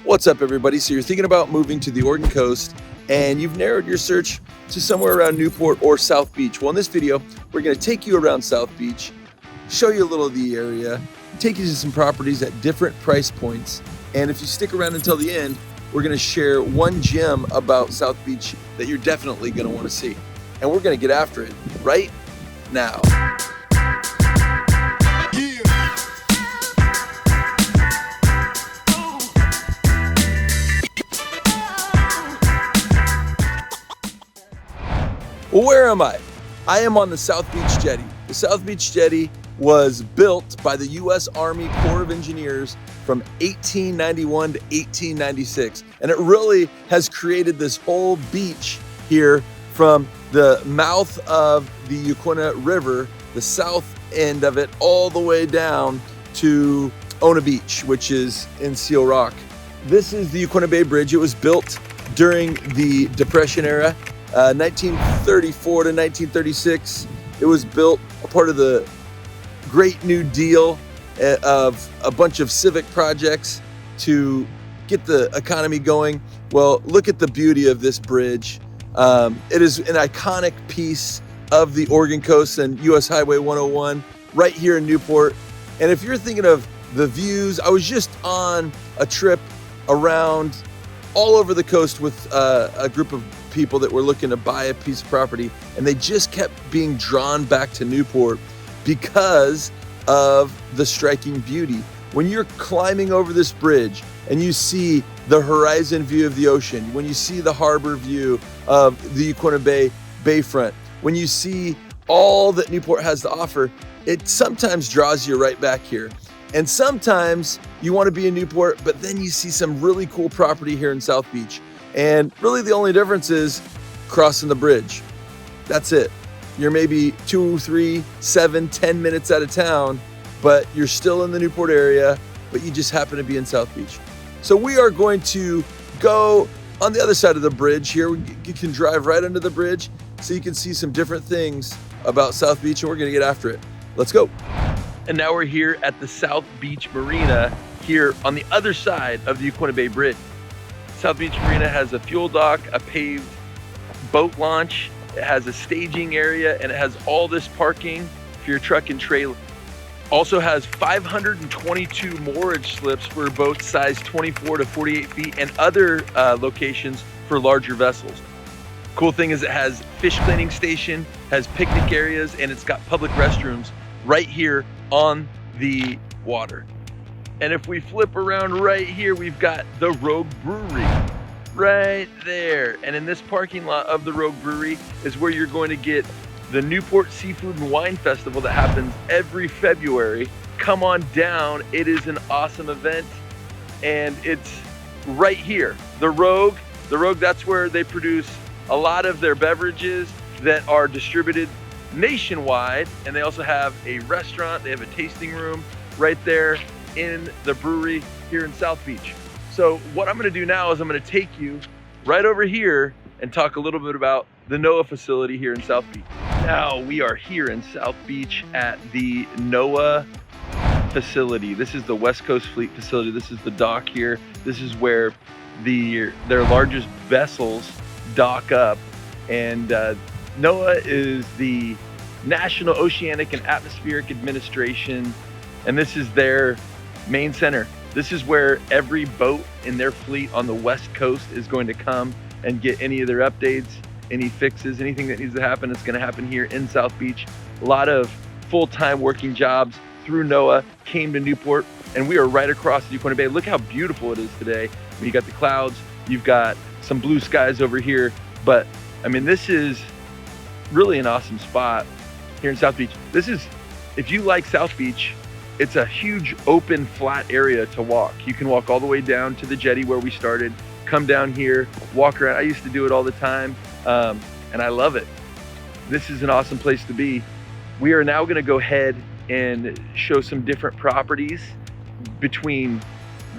What's up, everybody? So you're thinking about moving to the Oregon coast and you've narrowed your search to somewhere around Newport or South Beach. Well, in this video, we're going to take you around South Beach, show you a little of the area, take you to some properties at different price points. And if you stick around until the end, we're going to share one gem about South Beach that you're definitely going to want to see. And we're going to get after it right now. Well, where am I? I am on the South Beach Jetty. The South Beach Jetty was built by the U.S. Army Corps of Engineers from 1891 to 1896. And it really has created this whole beach here from the mouth of the Yaquina River, the south end of it, all the way down to Ona Beach, which is in Seal Rock. This is the Yaquina Bay Bridge. It was built during the Depression era. 1934 to 1936, it was built a part of the Great New Deal of a bunch of civic projects to get the economy going. Well, look at the beauty of this bridge. It is an iconic piece of the Oregon coast and US Highway 101 right here in Newport. And if you're thinking of the views, I was just on a trip around all over the coast with a group of people that were looking to buy a piece of property, and they just kept being drawn back to Newport because of the striking beauty. When you're climbing over this bridge and you see the horizon view of the ocean, when you see the harbor view of the Yaquina Bay Bayfront, when you see all that Newport has to offer, it sometimes draws you right back here. And sometimes you want to be in Newport, but then you see some really cool property here in South Beach. And really the only difference is crossing the bridge. That's it. You're maybe 2, 3, 7, 10 minutes out of town, but you're still in the Newport area, but you just happen to be in South Beach. So we are going to go on the other side of the bridge here. You can drive right under the bridge so you can see some different things about South Beach, and we're gonna get after it. Let's go. And now we're here at the South Beach Marina here on the other side of the Yaquina Bay Bridge. South Beach Marina has a fuel dock, a paved boat launch, it has a staging area, and it has all this parking for your truck and trailer. Also has 522 moorage slips for boats size 24 to 48 feet and other locations for larger vessels. Cool thing is it has fish cleaning station, has picnic areas, and it's got public restrooms right here on the water. And if we flip around right here, we've got the Rogue Brewery right there. And in this parking lot of the Rogue Brewery is where you're going to get the Newport Seafood and Wine Festival that happens every February. Come on down. It is an awesome event. And it's right here. The Rogue, that's where they produce a lot of their beverages that are distributed nationwide. And they also have a restaurant. They have a tasting room right there in the brewery here in South Beach. So what I'm gonna do now is I'm gonna take you right over here and talk a little bit about the NOAA facility here in South Beach. Now we are here in South Beach at the NOAA facility. This is the West Coast Fleet facility. This is the dock here. This is where their largest vessels dock up. And NOAA is the National Oceanic and Atmospheric Administration, and this is their main center. This is where every boat in their fleet on the West Coast is going to come and get any of their updates, any fixes, anything that needs to happen. It's going to happen here in South Beach. A lot of full-time working jobs through NOAA came to Newport, and we are right across the Yaquina Bay. Look how beautiful it is today. You got the clouds, you've got some blue skies over here, but I mean, this is really an awesome spot here in South Beach. This is, if you like South Beach, it's a huge open flat area to walk. You can walk all the way down to the jetty where we started, come down here, walk around. I used to do it all the time, and I love it. This is an awesome place to be. We are now gonna go ahead and show some different properties between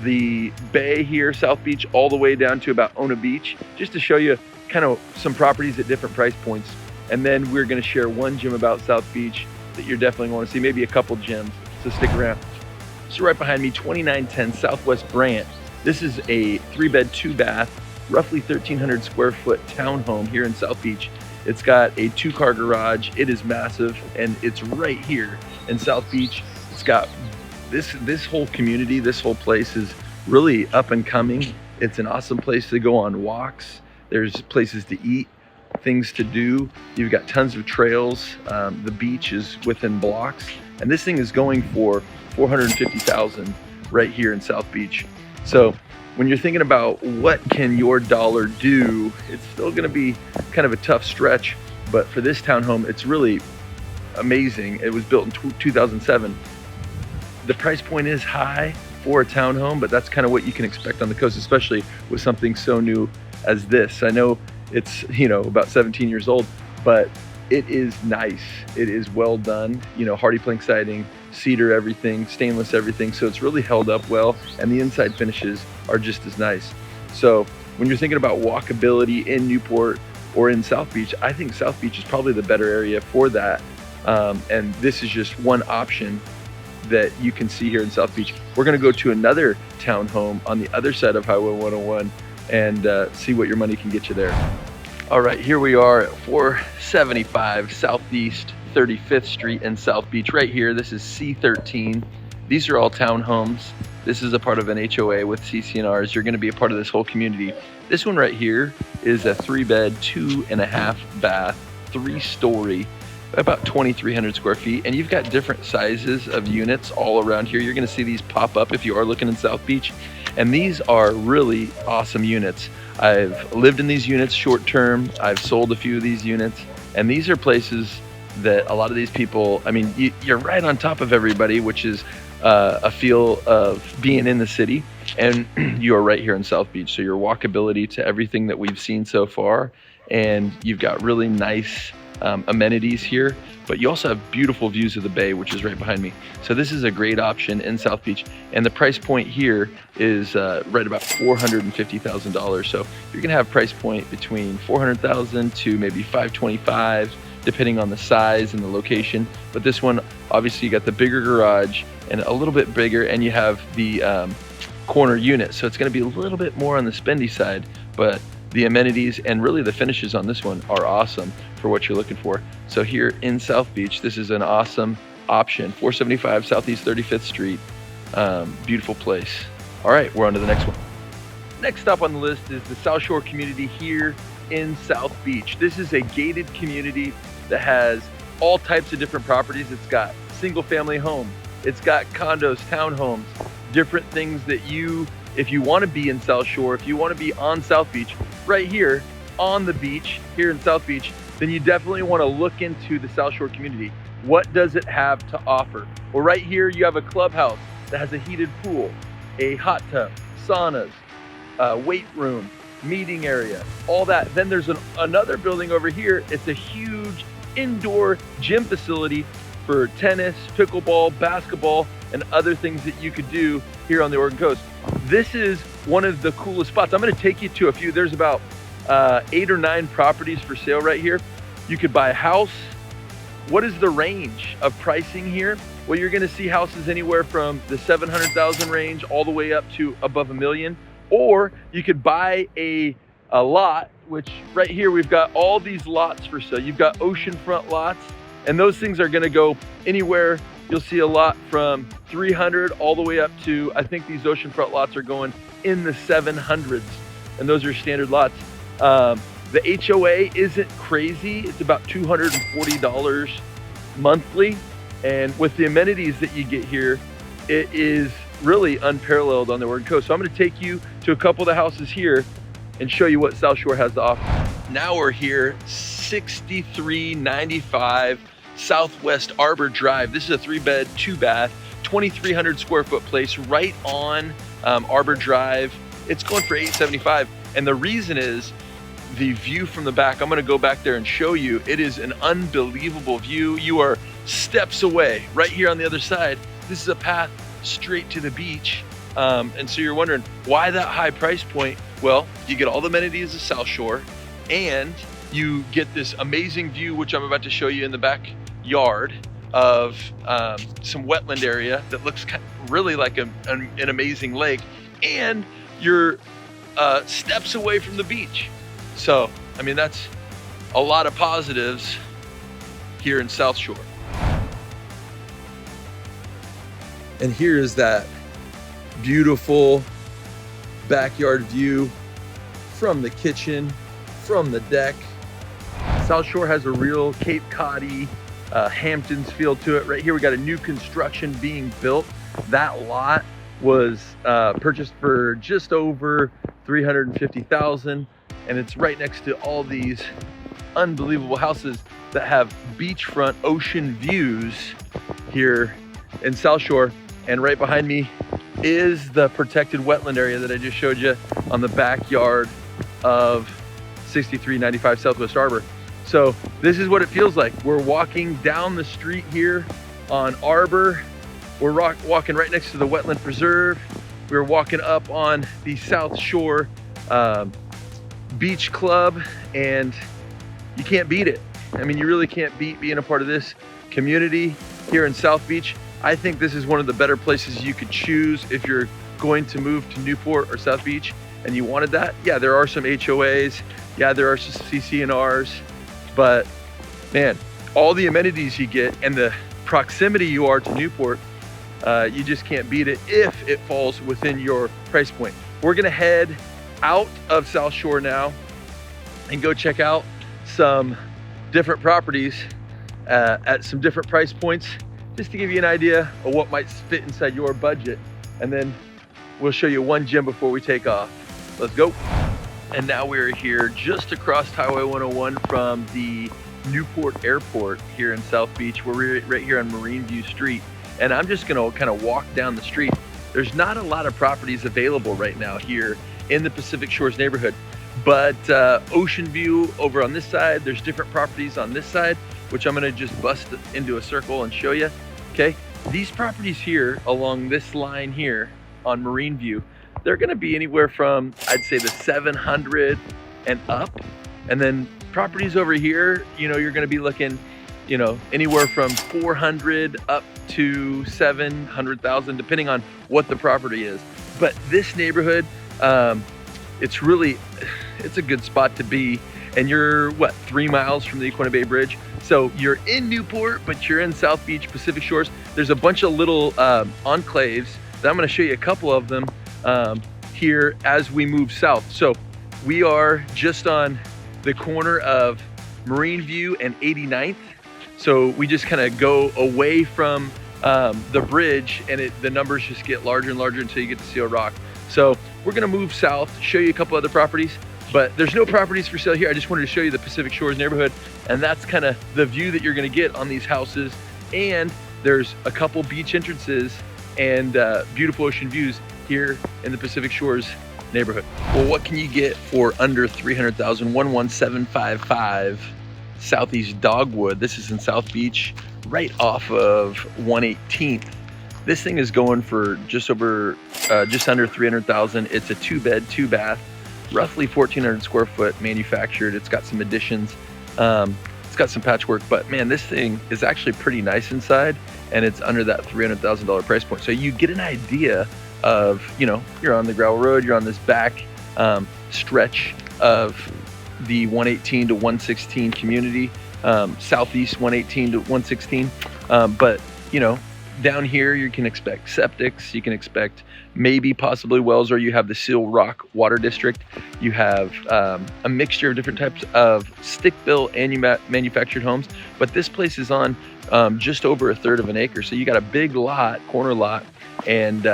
the bay here, South Beach, all the way down to about Ona Beach, just to show you kind of some properties at different price points. And then we're gonna share one gem about South Beach that you're definitely gonna see, maybe a couple gems, so stick around. So right behind me, 2910 Southwest Branch. This is a 3-bed, 2-bath, roughly 1,300 square foot townhome here in South Beach. It's got a 2-car garage. It is massive, and it's right here in South Beach. It's got this whole community, this whole place is really up and coming. It's an awesome place to go on walks. There's places to eat, things to do. You've got tons of trails. The beach is within blocks, and this thing is going for $450,000 right here in South Beach. So when you're thinking about what can your dollar do, it's still going to be kind of a tough stretch. But for this townhome, it's really amazing. It was built in 2007. The price point is high for a townhome, but that's kind of what you can expect on the coast, especially with something so new as this. I know it's, you know, about 17 years old, but it is nice. It is well done, you know, hardy plank siding, cedar everything, stainless everything. So it's really held up well, and the inside finishes are just as nice. So when you're thinking about walkability in Newport or in South Beach, I think South Beach is probably the better area for that. And this is just one option that you can see here in South Beach. We're gonna go to another townhome on the other side of Highway 101 and see what your money can get you there. All right, here we are at 475 Southeast 35th Street in South Beach. Right here, this is C13. These are all townhomes. This is a part of an HOA with CC&Rs. You're gonna be a part of this whole community. This one right here is a 3-bed, 2.5-bath, 3-story, about 2,300 square feet, and you've got different sizes of units all around here. You're gonna see these pop up if you are looking in South Beach, and these are really awesome units. I've lived in these units short term. I've sold a few of these units, and these are places that a lot of these people, I mean, you're right on top of everybody, which is a feel of being in the city, and you are right here in South Beach. So your walkability to everything that we've seen so far, and you've got really nice amenities here, but you also have beautiful views of the bay, which is right behind me. So this is a great option in South Beach, and the price point here is right about $450,000. So you're gonna have price point between $400,000 to maybe $525,000, depending on the size and the location. But this one, obviously, you got the bigger garage and a little bit bigger, and you have the corner unit, so it's gonna be a little bit more on the spendy side, but the amenities and really the finishes on this one are awesome for what you're looking for. So here in South Beach, this is an awesome option. 475 Southeast 35th Street. Beautiful place. All right, we're on to the next one. Next up on the list is the South Shore community here in South Beach. This is a gated community that has all types of different properties. It's got single family homes. It's got condos, townhomes, different things that if you want to be in South Shore, if you want to be on South Beach, right here on the beach here in South Beach, then you definitely want to look into the South Shore community. What does it have to offer? Well, right here you have a clubhouse that has a heated pool, a hot tub, saunas, weight room, meeting area, all that. Then there's another building over here. It's a huge indoor gym facility for tennis, pickleball, basketball, and other things that you could do here on the Oregon coast. This is one of the coolest spots. I'm gonna take you to a few. There's about 8 or 9 properties for sale right here. You could buy a house. What is the range of pricing here? Well, you're gonna see houses anywhere from the 700,000 range all the way up to above $1 million. Or you could buy a lot, which right here we've got all these lots for sale. You've got oceanfront lots, and those things are gonna go anywhere. You'll see a lot from 300 all the way up to, I think these oceanfront lots are going in the 700s, and those are standard lots. The HOA isn't crazy. It's about $240 monthly, and with the amenities that you get here, it is really unparalleled on the Oregon coast. So I'm gonna take you to a couple of the houses here and show you what South Shore has to offer. Now we're here, 6395 Southwest Arbor Drive. This is a 3-bed, 2-bath, 2,300 square foot place right on Arbor Drive. It's going for $875, and the reason is the view from the back. I'm gonna go back there and show you. It is an unbelievable view. You are steps away right here on the other side. This is a path straight to the beach. And so you're wondering, why that high price point? Well, you get all the amenities of South Shore, and you get this amazing view, which I'm about to show you in the backyard of some wetland area that looks really like an amazing lake. And you're steps away from the beach. So, I mean, that's a lot of positives here in South Shore. And here is that beautiful backyard view from the kitchen, from the deck. South Shore has a real Cape Cod-y, Hamptons feel to it. Right here, we got a new construction being built. That lot was purchased for just over $350,000, and it's right next to all these unbelievable houses that have beachfront ocean views here in South Shore. And right behind me is the protected wetland area that I just showed you on the backyard of 6395 Southwest Arbor. So this is what it feels like. We're walking down the street here on Arbor. We're walking right next to the wetland preserve. We're walking up on the South Shore Beach Club, and you can't beat it. I mean, you really can't beat being a part of this community here in South Beach. I think this is one of the better places you could choose if you're going to move to Newport or South Beach and you wanted that. Yeah, there are some HOAs. Yeah, there are some CC&Rs, but man, all the amenities you get and the proximity you are to Newport, you just can't beat it if it falls within your price point. We're gonna head out of South Shore now and go check out some different properties at some different price points, just to give you an idea of what might fit inside your budget. And then we'll show you one gem before we take off. Let's go. And now we're here just across Highway 101 from the Newport Airport here in South Beach. We're right here on Marine View Street. And I'm just gonna kind of walk down the street. There's not a lot of properties available right now here in the Pacific Shores neighborhood, but Ocean View over on this side, there's different properties on this side, which I'm gonna just bust into a circle and show you. Okay, these properties here along this line here on Marine View, they're gonna be anywhere from, I'd say, the 700 and up. And then properties over here, you know, you're gonna be looking, you know, anywhere from 400 up to 700,000, depending on what the property is. But this neighborhood, it's a good spot to be. And you're, what, 3 miles from the Yaquina Bay Bridge? So you're in Newport, but you're in South Beach, Pacific Shores. There's a bunch of little enclaves that I'm gonna show you a couple of them here as we move south. So we are just on the corner of Marine View and 89th. So we just kind of go away from the bridge, and the numbers just get larger and larger until you get to Seal Rock. So we're gonna move south, show you a couple other properties, but there's no properties for sale here. I just wanted to show you the Pacific Shores neighborhood, and that's kind of the view that you're gonna get on these houses. And there's a couple beach entrances and beautiful ocean views here in the Pacific Shores neighborhood. Well, what can you get for under 300,000? 11755 Southeast Dogwood. This is in South Beach, right off of 118th. This thing is going for just under 300,000. It's a 2-bed, 2-bath, roughly 1,400 square foot, manufactured. It's got some additions. It's got some patchwork, but man, this thing is actually pretty nice inside, and it's under that $300,000 price point. So you get an idea of, you know, you're on the gravel road, you're on this back stretch of the 118 to 116 community, southeast 118 to 116. But, you know, down here you can expect septics, you can expect maybe possibly wells, or you have the Seal Rock Water District. You have a mixture of different types of stick-built and manufactured homes. But this place is on just over 1/3 of an acre. So you got a big lot, corner lot, and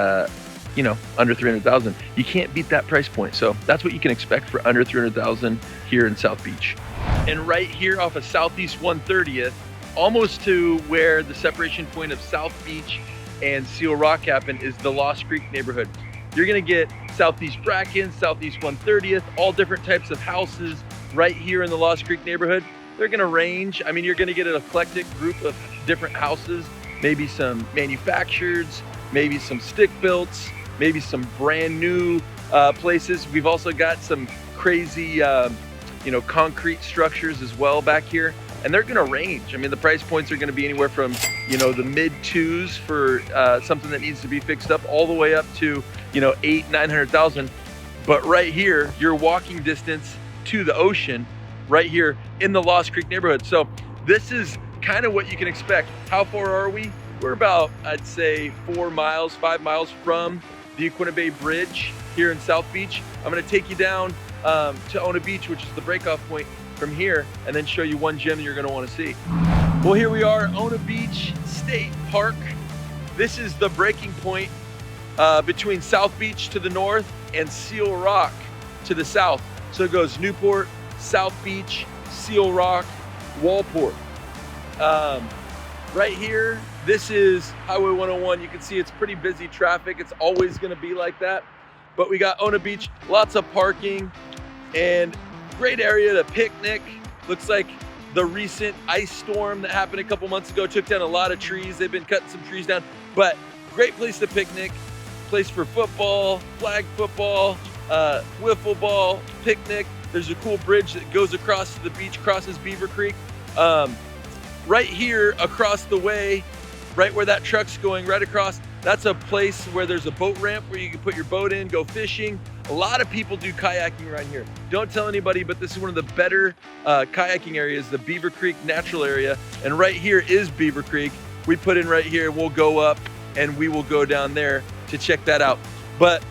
you know, under 300,000. You can't beat that price point. So that's what you can expect for under 300,000 here in South Beach. And right here off of Southeast 130th, almost to where the separation point of South Beach and Seal Rock happen, is the Lost Creek neighborhood. You're gonna get Southeast Bracken, Southeast 130th, all different types of houses right here in the Lost Creek neighborhood. They're gonna range. I mean, you're gonna get an eclectic group of different houses, maybe some manufactureds, maybe some stick-builts, maybe some brand new places. We've also got some crazy, you know, concrete structures as well back here. And they're gonna range. I mean, the price points are gonna be anywhere from, you know, the mid-2s for something that needs to be fixed up, all the way up to, you know, 800,000, 900,000. But right here, you're walking distance to the ocean right here in the Lost Creek neighborhood. So this is kind of what you can expect. How far are we? We're about, I'd say 5 miles from the Yaquina Bay Bridge here in South Beach. I'm gonna take you down to Ona Beach, which is the breakoff point from here, and then show you one gem you're gonna wanna see. Well, here we are, Ona Beach State Park. This is the breaking point between South Beach to the north and Seal Rock to the south. So it goes Newport, South Beach, Seal Rock, Walport. Right here, this is Highway 101. You can see it's pretty busy traffic. It's always gonna be like that. But we got Ona Beach, lots of parking, and great area to picnic. Looks like the recent ice storm that happened a couple months ago took down a lot of trees. They've been cutting some trees down, but great place to picnic, place for football, flag football, wiffle ball, picnic. There's a cool bridge that goes across the beach, crosses Beaver Creek. Right here across the way, right where that truck's going, right across, that's a place where there's a boat ramp where you can put your boat in, go fishing. A lot of people do kayaking right here. Don't tell anybody, but this is one of the better kayaking areas, the Beaver Creek natural area. And right here is Beaver Creek. We put in right here, we'll go up and we will go down there to check that out. But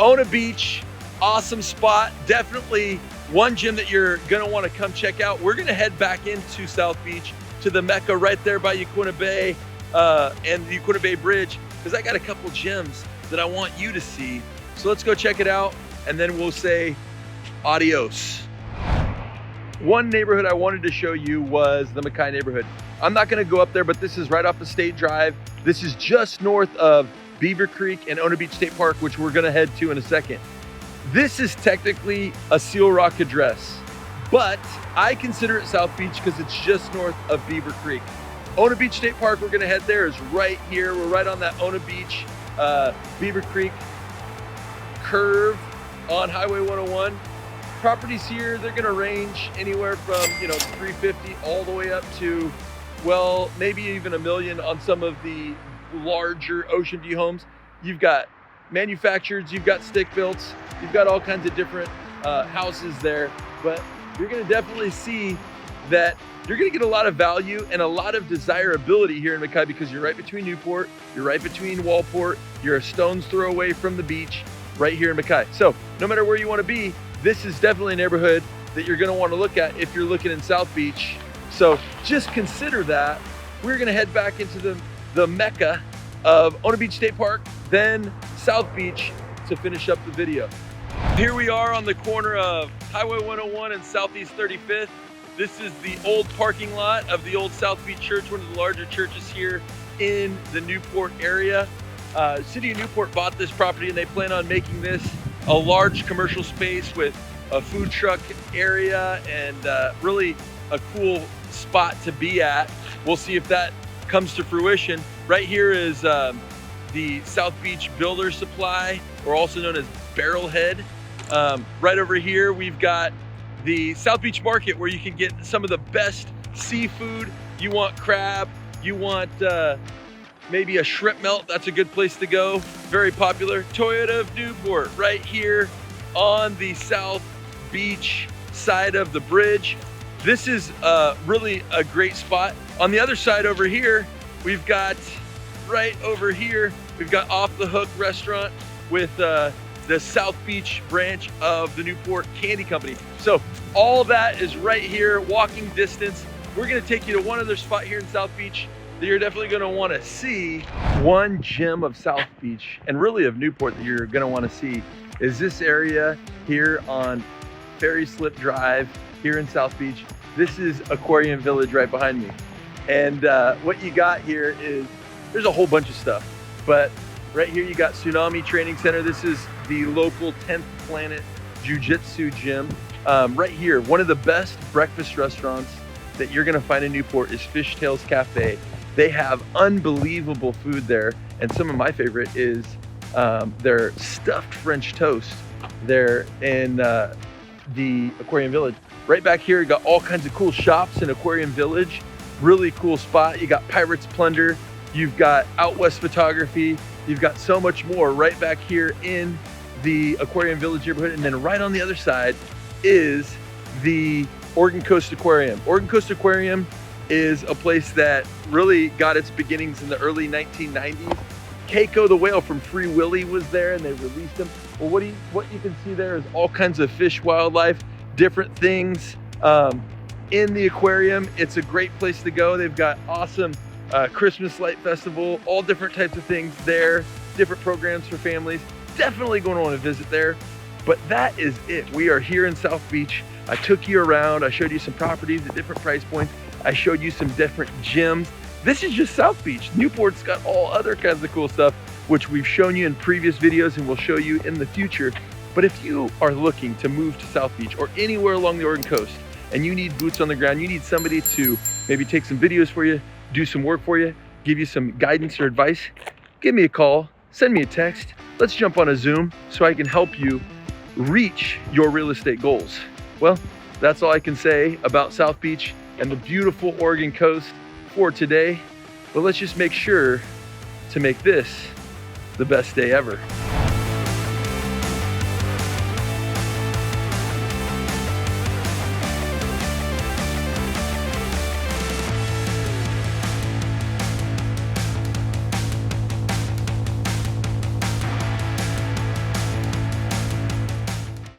Ona Beach, awesome spot. Definitely one gym that you're gonna wanna come check out. We're gonna head back into South Beach to the Mecca right there by Yaquina Bay and the Yaquina Bay Bridge, because I got a couple gems that I want you to see. So let's go check it out and then we'll say adios. One neighborhood I wanted to show you was the Makai neighborhood. I'm not gonna go up there, but this is right off the State Drive. This is just north of Beaver Creek and Ona Beach State Park, which we're gonna head to in a second. This is technically a Seal Rock address, but I consider it South Beach because it's just north of Beaver Creek. Ona Beach State Park, we're gonna head there, is right here. We're right on that Ona Beach, Beaver Creek curve on Highway 101. Properties here, they're gonna range anywhere from, you know, 350 all the way up to, well, maybe even $1 million on some of the larger ocean view homes. You've got manufactureds, you've got stick builts, you've got all kinds of different houses there, but you're gonna definitely see that you're gonna get a lot of value and a lot of desirability here in Makai because you're right between Newport, you're right between Walport, you're a stone's throw away from the beach right here in Makai. So no matter where you wanna be, this is definitely a neighborhood that you're gonna wanna look at if you're looking in South Beach. So just consider that. We're gonna head back into the Mecca of Ona Beach State Park, then South Beach to finish up the video. Here we are on the corner of Highway 101 and Southeast 35th. This is the old parking lot of the old South Beach Church, one of the larger churches here in the Newport area. City of Newport bought this property and they plan on making this a large commercial space with a food truck area and really a cool spot to be at. We'll see if that comes to fruition. Right here is the South Beach Builder Supply, or also known as Barrelhead. Right over here, we've got the South Beach Market where you can get some of the best seafood. You want crab, you want maybe a shrimp melt, that's a good place to go. Very popular. Toyota of Newport, right here on the South Beach side of the bridge. This is really a great spot. On the other side over here, we've got, right over here, we've got Off the Hook Restaurant with the South Beach branch of the Newport Candy Company. So all that is right here, walking distance. We're gonna take you to one other spot here in South Beach that you're definitely gonna wanna see. One gem of South Beach, and really of Newport, that you're gonna wanna see is this area here on Ferry Slip Drive here in South Beach. This is Aquarium Village right behind me. And what you got here is, there's a whole bunch of stuff, but right here you got Tsunami Training Center. This is the local 10th Planet Jiu-Jitsu gym. Right here, one of the best breakfast restaurants that you're gonna find in Newport is Fishtails Cafe. They have unbelievable food there, and some of my favorite is their stuffed French toast there in the Aquarium Village. Right back here, you got all kinds of cool shops in Aquarium Village. Really cool spot. You got Pirates Plunder, you've got Out West Photography, you've got so much more right back here in the Aquarium Village neighborhood, and then right on the other side is the Oregon Coast Aquarium. Oregon Coast Aquarium is a place that really got its beginnings in the early 1990s. Keiko the whale from Free Willy was there, and they released him. Well, what you can see there is all kinds of fish, wildlife, different things in the aquarium. It's a great place to go. They've got awesome Christmas light festival, all different types of things there, different programs for families. Definitely going to want to visit there. But that is it. We are here in South Beach. I took you around. I showed you some properties at different price points. I showed you some different gyms. This is just South Beach. Newport's got all other kinds of cool stuff, which we've shown you in previous videos and we'll show you in the future. But if you are looking to move to South Beach or anywhere along the Oregon coast and you need boots on the ground, you need somebody to maybe take some videos for you, do some work for you, give you some guidance or advice, give me a call, send me a text. Let's jump on a Zoom so I can help you reach your real estate goals. Well, that's all I can say about South Beach and the beautiful Oregon coast for today. But let's just make sure to make this the best day ever.